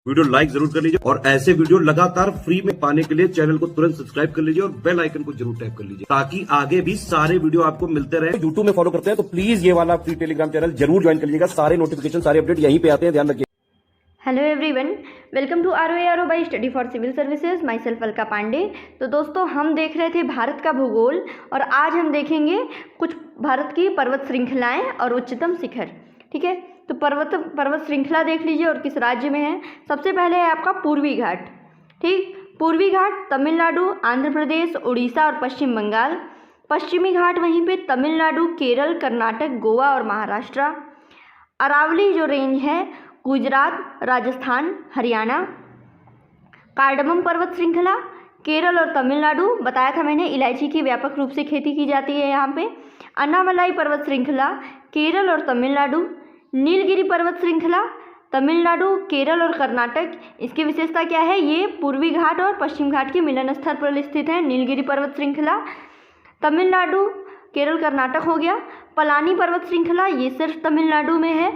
Video like जरूर कर लीजिए और ऐसे वीडियो लगातार फ्री में पाने के लिए चैनल को तुरंत सब्सक्राइब कर लीजिए और बेल आइकन को जरूर टैप कर लीजिए ताकि आगे भी सारे वीडियो आपको मिलते रहे। यूट्यूब में फॉलो करते हैं तो प्लीज ये वाला फ्री टेलीग्राम चैनल जरूर ज्वाइन कर लीजिएगा। सारे नोटिफिकेशन सारे अपडेट यहीं पे आते हैं, ध्यान रखिए। Hello everyone, welcome to ROARO by study for civil services. Myself Alka Pandey. तो दोस्तों, हम देख रहे थे भारत का भूगोल और आज हम देखेंगे कुछ भारत की पर्वत श्रृंखलाएं और उच्चतम शिखर। ठीक है, तो पर्वत श्रृंखला देख लीजिए और किस राज्य में है। सबसे पहले है आपका पूर्वी घाट। ठीक, पूर्वी घाट तमिलनाडु, आंध्र प्रदेश, उड़ीसा और पश्चिम बंगाल। पश्चिमी घाट वहीं पे तमिलनाडु, केरल, कर्नाटक, गोवा और महाराष्ट्र। अरावली जो रेंज है गुजरात, राजस्थान, हरियाणा। कार्डमम पर्वत श्रृंखला केरल और तमिलनाडु, बताया था मैंने, इलायची की व्यापक रूप से खेती की जाती है यहाँ पे। अन्नामलाई पर्वत श्रृंखला केरल और तमिलनाडु। नीलगिरी पर्वत श्रृंखला तमिलनाडु, केरल और कर्नाटक। इसकी विशेषता क्या है? ये पूर्वी घाट और पश्चिम घाट के मिलन स्थल पर स्थित है। नीलगिरी पर्वत श्रृंखला तमिलनाडु, केरल, कर्नाटक हो गया। पलानी पर्वत श्रृंखला ये सिर्फ तमिलनाडु में है।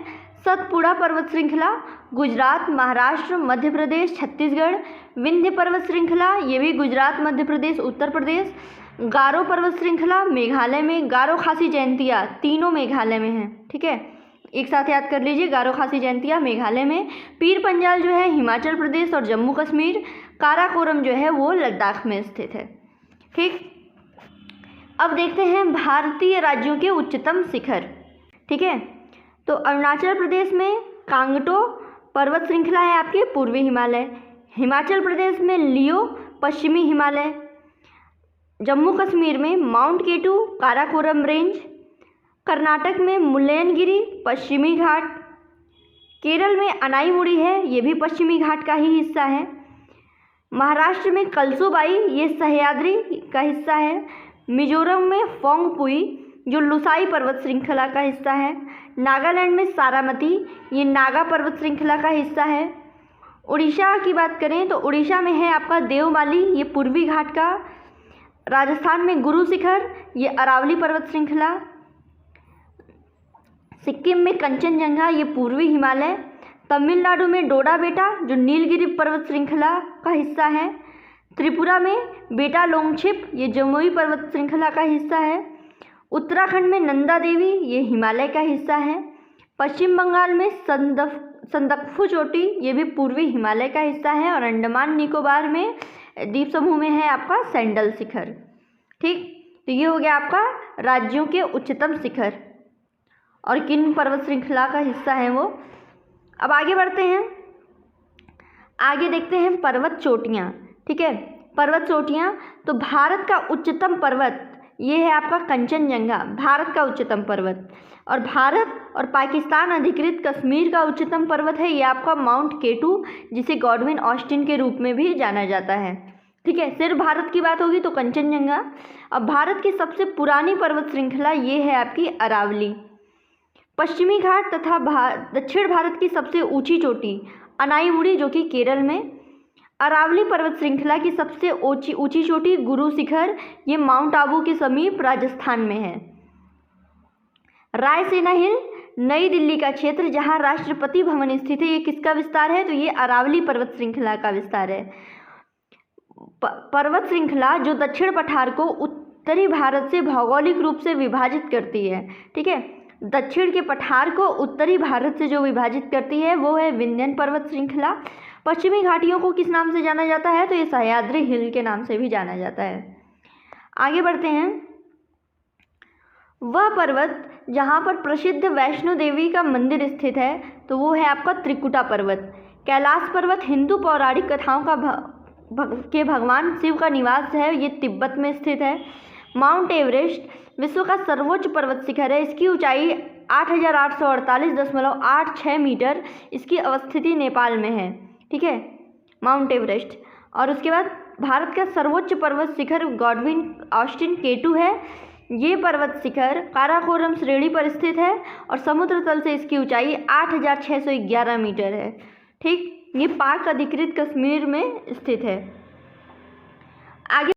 सतपुड़ा पर्वत श्रृंखला गुजरात, महाराष्ट्र, मध्य प्रदेश, छत्तीसगढ़। विंध्य पर्वत श्रृंखला ये भी गुजरात, मध्य प्रदेश, उत्तर प्रदेश। गारो पर्वत श्रृंखला मेघालय में। गारो खासी जयंतिया तीनों मेघालय में है। ठीक है, एक साथ याद कर लीजिए, गारो खासी जयंतिया मेघालय में। पीर पंजाल जो है हिमाचल प्रदेश और जम्मू कश्मीर। काराकोरम जो है वो लद्दाख में स्थित है। ठीक, अब देखते हैं भारतीय राज्यों के उच्चतम शिखर। ठीक है, तो अरुणाचल प्रदेश में कांगटो पर्वत श्रृंखला है आपके पूर्वी हिमालय। हिमाचल प्रदेश में लियो पश्चिमी हिमालय। जम्मू कश्मीर में माउंट केटू काराकोरम रेंज। कर्नाटक में मुल्लयनगिरी पश्चिमी घाट। केरल में अनाईमुड़ी है, ये भी पश्चिमी घाट का ही हिस्सा है। महाराष्ट्र में कलसुबाई ये सह्याद्री का हिस्सा है। मिजोरम में फोंगपुई जो लुसाई पर्वत श्रृंखला का हिस्सा है। नागालैंड में सारामती ये नागा पर्वत श्रृंखला का हिस्सा है। उड़ीसा की बात करें तो उड़ीसा में है आपका देवमाली ये पूर्वी घाट का। राजस्थान में गुरु शिखर ये अरावली पर्वत श्रृंखला। सिक्किम में कंचनजंगा ये पूर्वी हिमालय। तमिलनाडु में डोडा बेटा जो नीलगिरी पर्वत श्रृंखला का हिस्सा है। त्रिपुरा में बेटा लोंगछिप ये जमुई पर्वत श्रृंखला का हिस्सा है। उत्तराखंड में नंदा देवी ये हिमालय का हिस्सा है। पश्चिम बंगाल में संदकफू चोटी ये भी पूर्वी हिमालय का हिस्सा है। और अंडमान निकोबार में द्वीप समूह में है आपका सैंडल शिखर। ठीक, तो ये हो गया आपका राज्यों के उच्चतम शिखर और किन पर्वत श्रृंखला का हिस्सा है वो। अब आगे बढ़ते हैं, आगे देखते हैं पर्वत चोटियाँ। ठीक है, पर्वत चोटियाँ, तो भारत का उच्चतम पर्वत ये है आपका कंचनजंगा, भारत का उच्चतम पर्वत। और भारत और पाकिस्तान अधिकृत कश्मीर का उच्चतम पर्वत है ये आपका माउंट केटू, जिसे गॉडविन ऑस्टिन के रूप में भी जाना जाता है। ठीक है, सिर्फ भारत की बात होगी तो कंचनजंगा। अब भारत की सबसे पुरानी पर्वत श्रृंखला ये है आपकी अरावली। पश्चिमी घाट तथा दक्षिण भारत की सबसे ऊंची चोटी अनाईमुड़ी जो कि केरल में। अरावली पर्वत श्रृंखला की सबसे ऊंची चोटी गुरु शिखर ये माउंट आबू के समीप राजस्थान में है। रायसेना हिल नई दिल्ली का क्षेत्र जहां राष्ट्रपति भवन स्थित है, ये किसका विस्तार है? तो ये अरावली पर्वत श्रृंखला का विस्तार है। पर्वत श्रृंखला जो दक्षिण पठार को उत्तरी भारत से भौगोलिक रूप से विभाजित करती है। ठीक है, दक्षिण के पठार को उत्तरी भारत से जो विभाजित करती है वो है विंध्यन पर्वत श्रृंखला। पश्चिमी घाटियों को किस नाम से जाना जाता है? तो ये सह्याद्री हिल के नाम से भी जाना जाता है। आगे बढ़ते हैं, वह पर्वत जहाँ पर प्रसिद्ध वैष्णो देवी का मंदिर स्थित है तो वो है आपका त्रिकुटा पर्वत। कैलाश पर्वत हिंदू पौराणिक कथाओं का भगवान शिव का निवास है, ये तिब्बत में स्थित है। माउंट एवरेस्ट विश्व का सर्वोच्च पर्वत शिखर है, इसकी ऊंचाई 8,848.86 मीटर। इसकी अवस्थिति नेपाल में है। ठीक है, माउंट एवरेस्ट। और उसके बाद भारत का सर्वोच्च पर्वत शिखर गॉडविन ऑस्टिन केटू है। ये पर्वत शिखर काराकोरम श्रेणी पर स्थित है और समुद्र तल से इसकी ऊंचाई 8,611 मीटर है। ठीक, ये पाक अधिकृत कश्मीर में स्थित है। आगे